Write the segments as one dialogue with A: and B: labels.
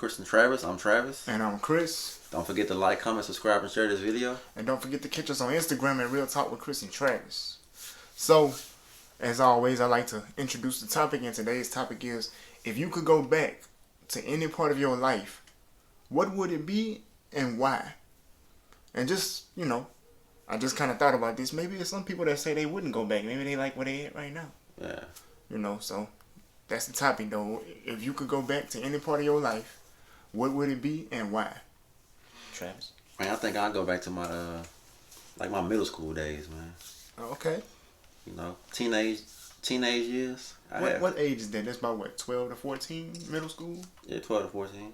A: Chris and Travis. I'm Travis.
B: And I'm Chris.
A: Don't forget to like, comment, subscribe, and share this video.
B: And don't forget to catch us on Instagram at Real Talk with Chris and Travis. So, as always, I like to introduce the topic, and today's topic is, if you could go back to any part of your life, what would it be and why? And just, I just kind of thought about this. Maybe there's some people that say they wouldn't go back. Maybe they like where they at right now.
A: Yeah.
B: So that's the topic, though. If you could go back to any part of your life, what would it be and why? Travis?
A: Man, I think I'll go back to my, my middle school days, man.
B: Okay.
A: Teenage years.
B: What age is that? That's about 12 to 14, middle school?
A: Yeah, 12 to 14.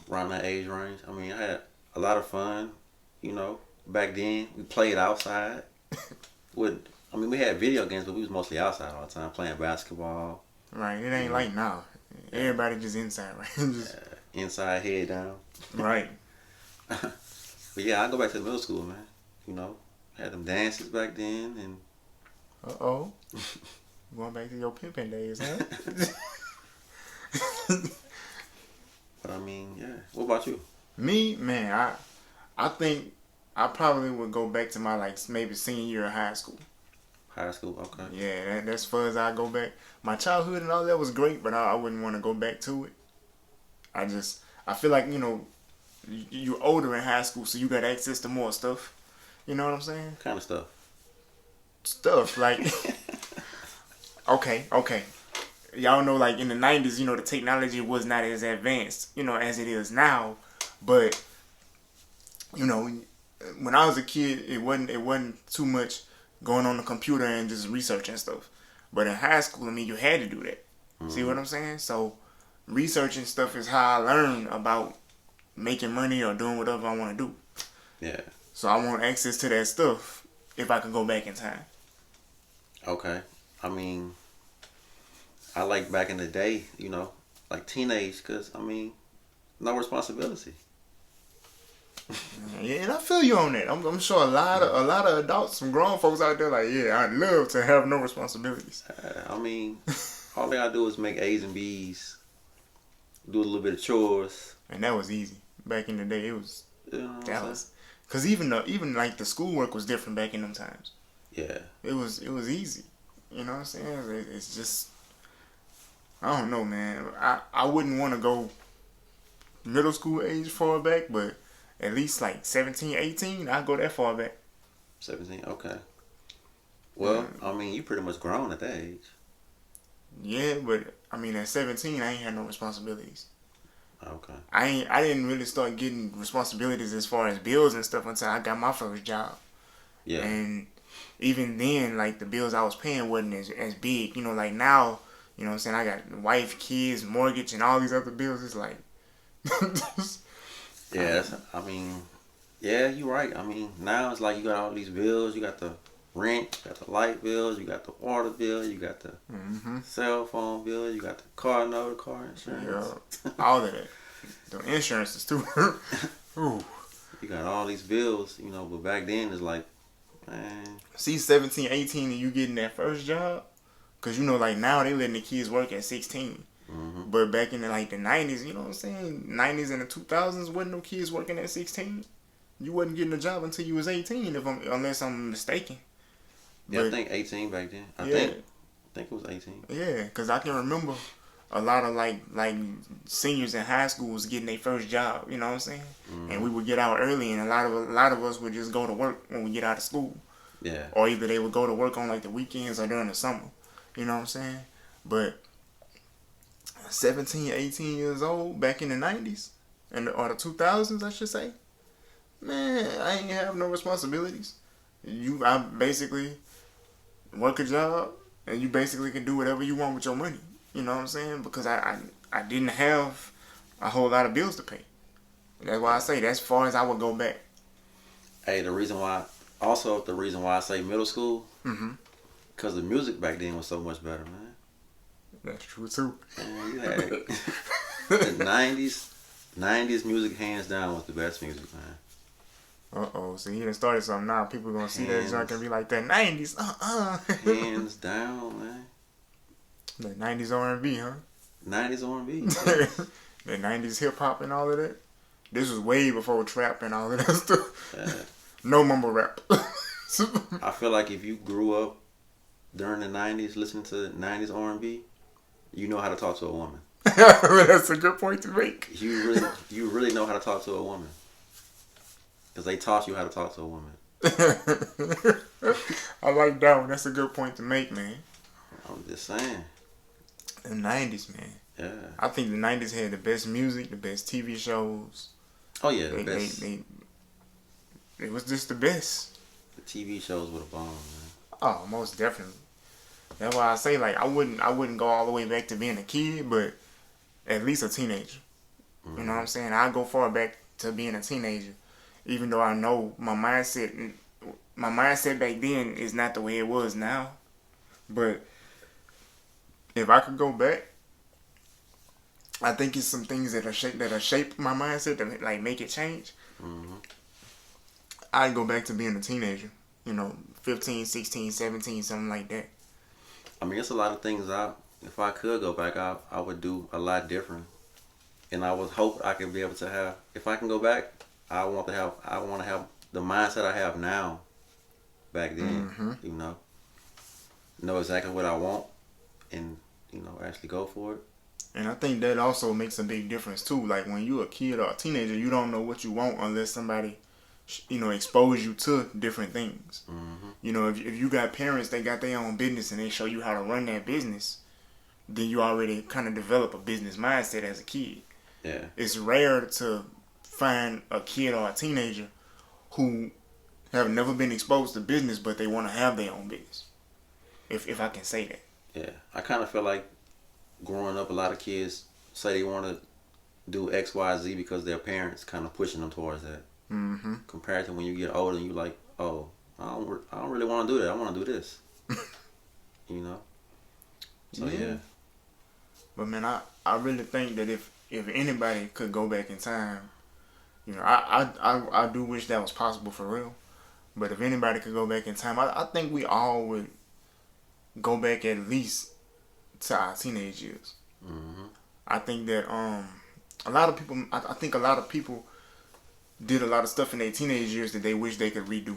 A: Around that age range. I mean, I had a lot of fun, Back then, we played outside. We had video games, but we was mostly outside all the time, playing basketball.
B: Right, it ain't like now. Everybody just inside, right?
A: Inside, head down.
B: Right.
A: But yeah, I go back to the middle school, man. Had them dances back then, and
B: going back to your pimping days, huh?
A: But I mean, yeah. What about you?
B: Me, man, I think I probably would go back to my maybe senior year of high school.
A: High school, okay.
B: Yeah, that's as far as I go back. My childhood and all that was great, but I wouldn't want to go back to it. I feel like, you're older in high school, so you got access to more stuff. You know what I'm saying?
A: Kind of stuff.
B: Stuff, like... Okay. Y'all know, in the 90s, the technology was not as advanced, as it is now. But, when I was a kid, it wasn't too much going on the computer and just researching stuff. But in high school, you had to do that. Mm-hmm. See what I'm saying? So, researching stuff is how I learn about making money or doing whatever I want to do.
A: Yeah.
B: So, I want access to that stuff if I could go back in time.
A: Okay. I mean, I like back in the day, teenage, because, no responsibility.
B: Yeah, and I feel you on that. I'm sure a lot of adults, some grown folks out there, I'd love to have no responsibilities.
A: All they gotta do is make A's and B's, do a little bit of chores,
B: and that was easy back in the day. It was because even the schoolwork was different back in them times.
A: Yeah,
B: it was easy. You know what I'm saying? It's just, I don't know, man. I wouldn't want to go middle school age far back, but at least 17, 18, I'd go that far back.
A: 17, okay. Well, you pretty much grown at that age.
B: Yeah, but at 17, I ain't had no responsibilities.
A: Okay.
B: I didn't really start getting responsibilities as far as bills and stuff until I got my first job.
A: Yeah.
B: And even then, the bills I was paying wasn't as big. Now, what I'm saying, I got wife, kids, mortgage, and all these other bills. It's
A: yeah, yeah, you're right. Now it's you got all these bills. You got the rent, you got the light bills, you got the water bill, you got the cell phone bill, you got the car note, car insurance.
B: Yeah, all of that. The insurances too. Ooh.
A: You got all these bills, but back then it's man.
B: See, 17, 18, and you getting that first job? Because, now they letting the kids work at 16.
A: Mm-hmm.
B: But back in the 90s, you know what I'm saying? 90s and the 2000s, wasn't no kids working at 16. You wasn't getting a job until you was 18, unless I'm mistaken.
A: Yeah, I think 18 back then. I think it was 18.
B: Yeah, because I can remember a lot of seniors in high school was getting their first job. You know what I'm saying? Mm-hmm. And we would get out early, and a lot of us would just go to work when we get out of school.
A: Yeah.
B: Or either they would go to work on the weekends or during the summer. You know what I'm saying? But 17, 18 years old back in the 90s or the 2000s, I should say. Man, I ain't have no responsibilities. I basically work a job, and you basically can do whatever you want with your money. You know what I'm saying? Because I didn't have a whole lot of bills to pay. That's why I say that's as far as I would go back.
A: Hey, the reason why I say middle school, because the music back then was so much better, man.
B: That's true too.
A: Man, you had the 90s music, hands down, was the best music, man.
B: So he done started something now. People gonna see that junk and be like, that 90s,
A: Hands down, man.
B: The 90s R&B, huh?
A: 90s R&B.
B: The 90s hip hop and all of that. This was way before trap and all of that stuff.
A: Yeah.
B: No mumble rap.
A: I feel like if you grew up during the 90s listening to 90s R&B, you know how to talk to a woman.
B: That's a good point to make.
A: You really know how to talk to a woman. Because they taught you how to talk to a woman.
B: I like that one. That's a good point to make, man.
A: I'm just saying.
B: The 90s, man.
A: Yeah.
B: I think the 90s had the best music, the best TV shows.
A: Oh, yeah, the best.
B: It was just the best.
A: The TV shows were the bomb, man.
B: Oh, most definitely. That's why I say, like, I wouldn't go all the way back to being a kid, but at least a teenager. You know what I'm saying? I'd go far back to being a teenager, even though I know my mindset back then is not the way it was now. But if I could go back, I think it's some things that shape my mindset that like make it change.
A: Mm-hmm.
B: I'd go back to being a teenager. 15, 16, 17, something like that.
A: I mean, it's a lot of things if I could go back, I would do a lot different. And I would hope I could be able to have, if I can go back, I want to have the mindset I have now back then,
B: Mm-hmm.
A: Know exactly what I want and, actually go for it.
B: And I think that also makes a big difference too. Like when you're a kid or a teenager, you don't know what you want unless somebody, expose you to different things.
A: Mm-hmm.
B: If you got parents that got their own business and they show you how to run that business, then you already kind of develop a business mindset as a kid.
A: Yeah.
B: It's rare to find a kid or a teenager who have never been exposed to business, but they want to have their own business. If I can say that.
A: Yeah. I kind of feel like growing up, a lot of kids say they want to do X, Y, Z because their parents kind of pushing them towards that.
B: Mm-hmm.
A: Compared to when you get older and you like, oh, I don't really want to do that. I want to do this. So yeah.
B: But man, I really think that if anybody could go back in time, I do wish that was possible for real. But if anybody could go back in time, I think we all would go back at least to our teenage years.
A: Mm-hmm.
B: I think that a lot of people. I think a lot of people did a lot of stuff in their teenage years that they wish they could redo.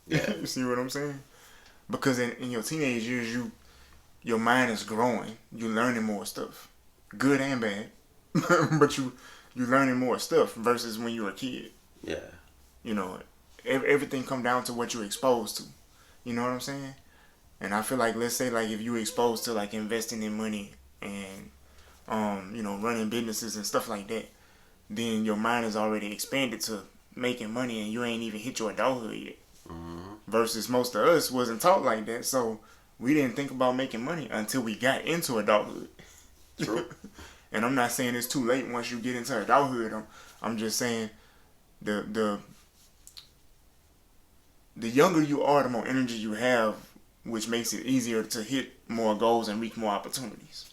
A: Yeah.
B: You see what I'm saying? Because in your teenage years, your mind is growing. You're learning more stuff, good and bad. But you're learning more stuff versus when you're a kid.
A: Yeah.
B: Everything come down to what you're exposed to. You know what I'm saying? And I feel like, let's say, like, if you're exposed to, like, investing in money and, running businesses and stuff like that, then your mind is already expanded to making money and you ain't even hit your adulthood yet.
A: Mm-hmm.
B: Versus most of us wasn't taught like that, so we didn't think about making money until we got into adulthood.
A: True.
B: And I'm not saying it's too late once you get into adulthood. I'm just saying the younger you are, the more energy you have, which makes it easier to hit more goals and reach more opportunities.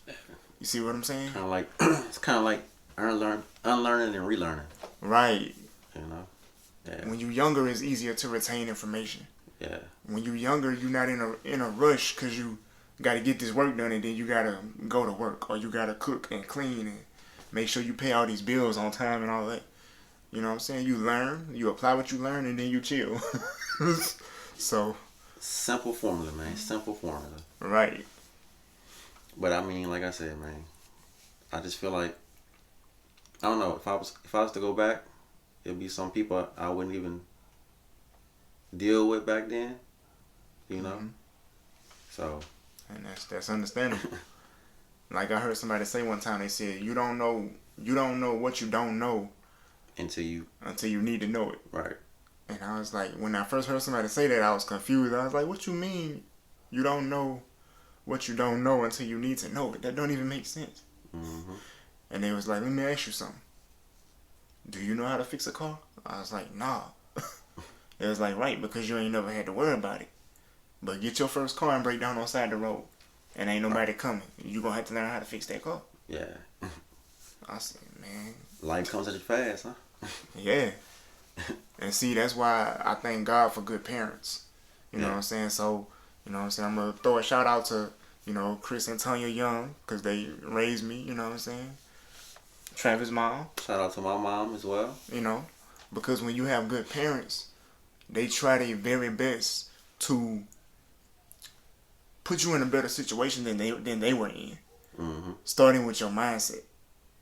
B: You see what I'm saying?
A: Kind of like it's kind of like unlearning and relearning.
B: Right.
A: Yeah.
B: When you're younger, it's easier to retain information.
A: Yeah.
B: When you're younger, you're not in a rush because you got to get this work done and then you got to go to work or you got to cook and clean and make sure you pay all these bills on time and all that. You know what I'm saying? You learn, you apply what you learn, and then you chill. So.
A: Simple formula, man. Simple formula.
B: Right.
A: But I mean, like I said, man, I just feel like I don't know if I was to go back, it'd be some people I wouldn't even deal with back then.
B: Mm-hmm.
A: So.
B: And that's understandable. Like I heard somebody say one time, they said, you don't know what you don't know
A: until
B: you need to know it.
A: Right.
B: And I was like, when I first heard somebody say that, I was confused. I was like, what you mean you don't know what you don't know until you need to know it? That don't even make sense.
A: Mm-hmm.
B: And they was like, let me ask you something. Do you know how to fix a car? I was like, nah. It was like, right, because you ain't never had to worry about it. But get your first car and break down on side the road. And ain't nobody coming. You gonna have to learn how to fix that car.
A: Yeah.
B: I said, man.
A: Life comes at you fast, huh?
B: Yeah. And see, that's why I thank God for good parents. You know what I'm saying? So, I'm going to throw a shout out to, Chris and Tanya Young, because they raised me, you know what I'm saying? Travis' mom.
A: Shout out to my mom as well.
B: You know, because when you have good parents, they try their very best to put you in a better situation than they were in.
A: Mm-hmm.
B: Starting with your mindset.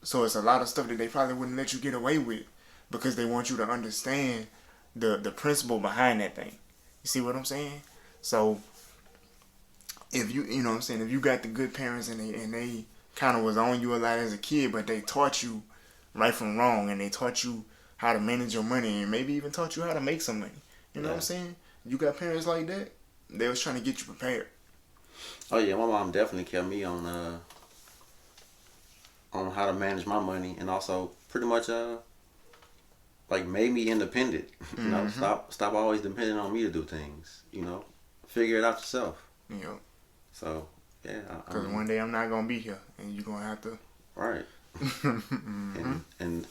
B: So it's a lot of stuff that they probably wouldn't let you get away with because they want you to understand the principle behind that thing. You see what I'm saying? So if you know what I'm saying, if you got the good parents and they kind of was on you a lot as a kid, but they taught you right from wrong and they taught you how to manage your money and maybe even taught you how to make some money. You know what I'm saying? You got parents like that, they was trying to get you prepared.
A: Oh yeah, my mom definitely kept me on how to manage my money and also pretty much like made me independent. You know, stop always depending on me to do things. You know, figure it out yourself.
B: Yeah.
A: So yeah,
B: because one day I'm not gonna be here, and you're gonna have to.
A: Right. and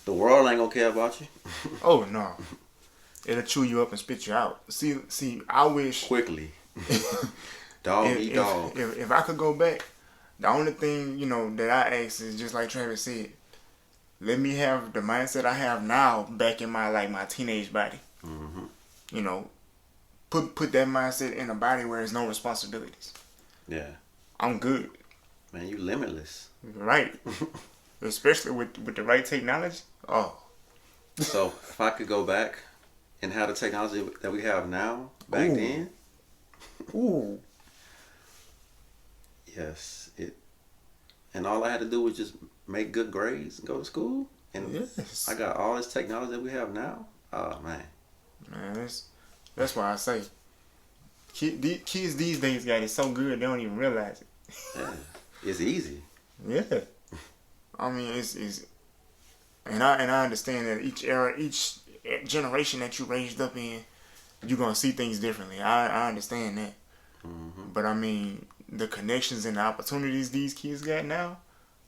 A: the world ain't gonna care about you.
B: Oh no, it'll chew you up and spit you out. See, I wish
A: quickly. Dog eat dog.
B: If I could go back, the only thing that I ask is just like Travis said. Let me have the mindset I have now back in my teenage body.
A: Mm-hmm.
B: You know, put that mindset in a body where there's no responsibilities.
A: Yeah.
B: I'm good.
A: Man, you limitless.
B: Right. Especially with the right technology. Oh.
A: So if I could go back and have the technology that we have now back then.
B: Ooh.
A: Yes. And all I had to do was just make good grades and go to school. And
B: yes.
A: I got all this technology that we have now. Oh man.
B: Man, that's why I say kids these days got it so good they don't even realize it.
A: Yeah. It's easy.
B: Yeah. I mean it's and I understand that each era, each generation that you raised up in, you're gonna see things differently. I understand that.
A: Mm-hmm.
B: But I mean the connections and the opportunities these kids got now,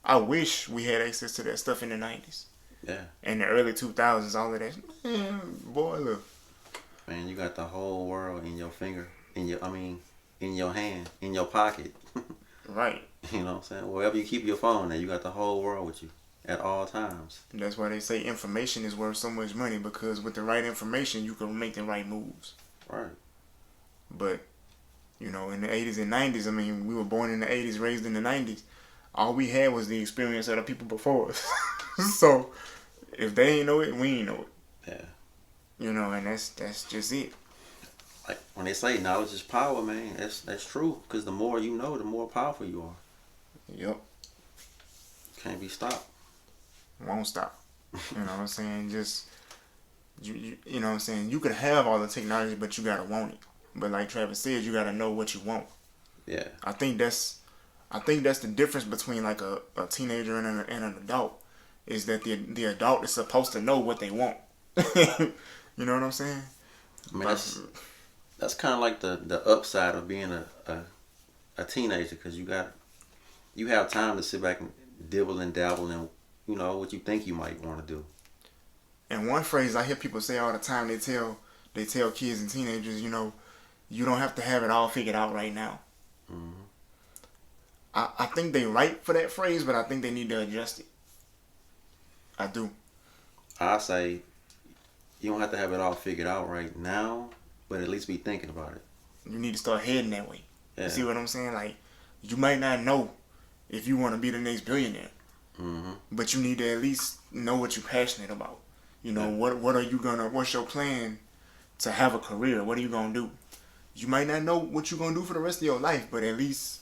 B: I wish we had access to that stuff in the 90s.
A: Yeah.
B: In the early 2000s, all of that. Man, boy, look.
A: Man, you got the whole world in your finger, in your hand, in your pocket.
B: Right.
A: You know what I'm saying? Wherever you keep your phone at, you got the whole world with you at all times.
B: That's why they say information is worth so much money, because with the right information, you can make the right moves.
A: Right.
B: But, in the 80s and 90s, I mean, we were born in the 80s, raised in the 90s. All we had was the experience of the people before us. So, if they ain't know it, we ain't know
A: it.
B: Yeah. And that's just it.
A: Like when they say knowledge is power, man, that's true. Because the more you know, the more powerful you are.
B: Yep.
A: Can't be stopped.
B: Won't stop. You know what I'm saying? Just you know what I'm saying? You could have all the technology, but you gotta want it. But like Travis said, you gotta know what you want.
A: Yeah.
B: I think that's the difference between like a teenager and an adult, is that the adult is supposed to know what they want. You know what I'm saying?
A: I mean, that's kind of like the upside of being a teenager, because you have time to sit back and dibble and dabble in what you think you might want to do.
B: And one phrase I hear people say all the time, they tell kids and teenagers, you don't have to have it all figured out right now.
A: Mm-hmm.
B: I think they right for that phrase, but I think they need to adjust it. I do.
A: I say you don't have to have it all figured out right now, but at least be thinking about it.
B: You need to start heading that way.
A: Yeah.
B: You see what I'm saying? Like, you might not know if you want to be the next billionaire, but you need to at least know what you're passionate about. What's your plan to have a career? What are you gonna do? You might not know what you're gonna do for the rest of your life, but at least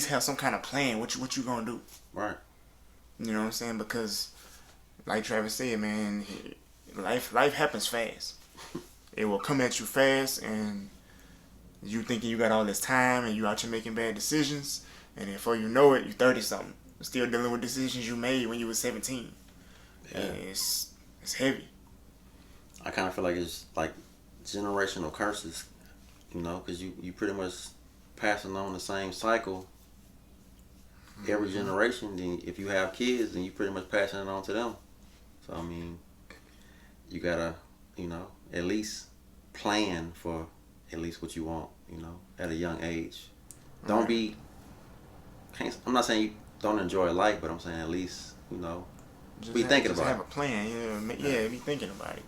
B: have some kind of plan. What you gonna do?
A: Right.
B: You know what I'm saying? Because, like Travis said, man, life happens fast. It will come at you fast, and you thinking you got all this time, and you out here making bad decisions, and before you know it, you 30-something, still dealing with decisions you made when you were 17. Yeah. And it's heavy.
A: I kind of feel like it's like generational curses, because you pretty much passing on the same cycle every generation. Then if you have kids, then you pretty much passing it on to them. So I mean, you gotta at least plan for at least what you want, at a young age. Don't be. I'm not saying don't enjoy life, but I'm saying at least, you know,
B: Just
A: be thinking
B: just
A: about
B: have a plan. Yeah, be thinking about it.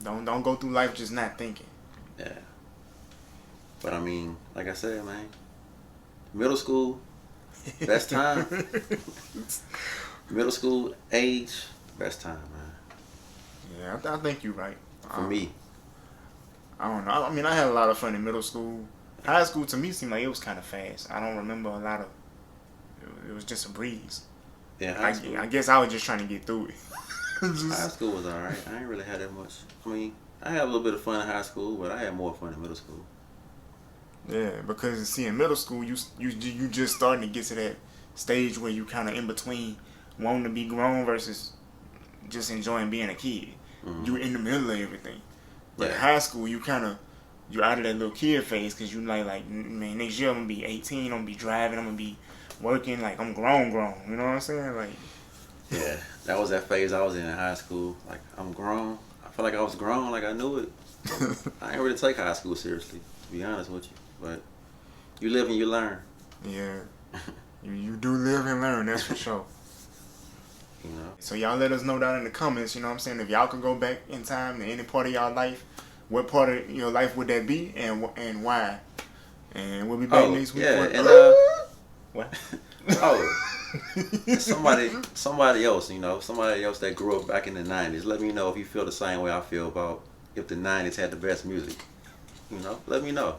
B: Don't go through life just not thinking.
A: it. Yeah. But I mean, like I said, man, middle school, best time. Middle school age, best time, man.
B: Yeah, I think you're right.
A: For me.
B: I don't know. I mean, I had a lot of fun in middle school. High school to me seemed like it was kind of fast. I don't remember a lot of. It was just a breeze.
A: Yeah, high school.
B: I guess I was just trying to get through it.
A: High school was alright. I ain't really had that much. I mean, I had a little bit of fun in high school, but I had more fun in middle school.
B: Yeah, because see, in middle school, you just starting to get to that stage where you kind of in between wanting to be grown versus just enjoying being a kid.
A: Mm-hmm.
B: You in the middle of everything. But
A: Yeah.
B: in high school, you out of that little kid phase because you like man, next year I'm gonna be 18, I'm gonna be driving, I'm gonna be working, like I'm grown. You know what I'm saying? Like,
A: Yeah, that was that phase I was in high school. Like, I'm grown. I feel like I was grown, like I knew it. I ain't really take high school seriously, to be honest with you. But you live and you learn.
B: yeah, you do live and learn, that's for sure.
A: You know?
B: So y'all let us know down in the comments, you know what I'm saying, if y'all could go back in time to any part of y'all life, what part of your life would that be and why? And we'll be back next week.
A: Yeah, and
B: what?
A: somebody else, you know, somebody else that grew up back in the 90s. Let me know if you feel the same way I feel about if the 90s had the best music. You know, let me know.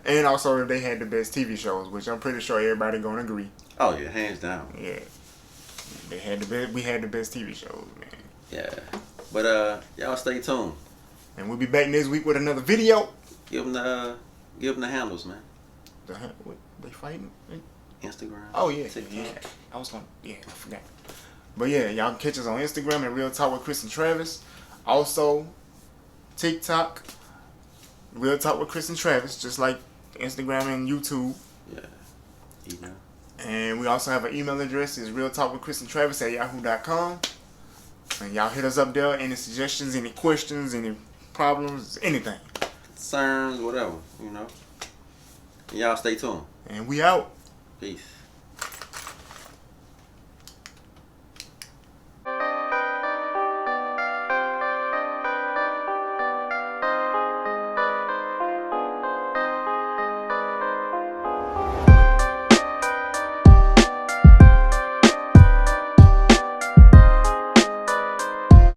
B: And also if they had the best TV shows, which I'm pretty sure everybody gonna agree.
A: Oh yeah, hands down.
B: Yeah. They had the best. We had the best TV shows, man.
A: Yeah, but y'all stay tuned.
B: And we'll be back next week with another video.
A: Give them the handles, man.
B: What, they fighting?
A: Instagram.
B: Oh yeah,
A: TikTok.
B: yeah. I forgot. But yeah, y'all can catch us on Instagram at Real Talk with Chris and Travis. Also, TikTok, Real Talk with Chris and Travis, just like Instagram and YouTube.
A: Yeah. Email.
B: And we also have an email address. It's realtalkwithchrisandravis@yahoo.com. And y'all hit us up there. Any suggestions, any questions, any problems, anything.
A: Concerns, whatever, you know. And y'all stay tuned.
B: And we out.
A: Peace.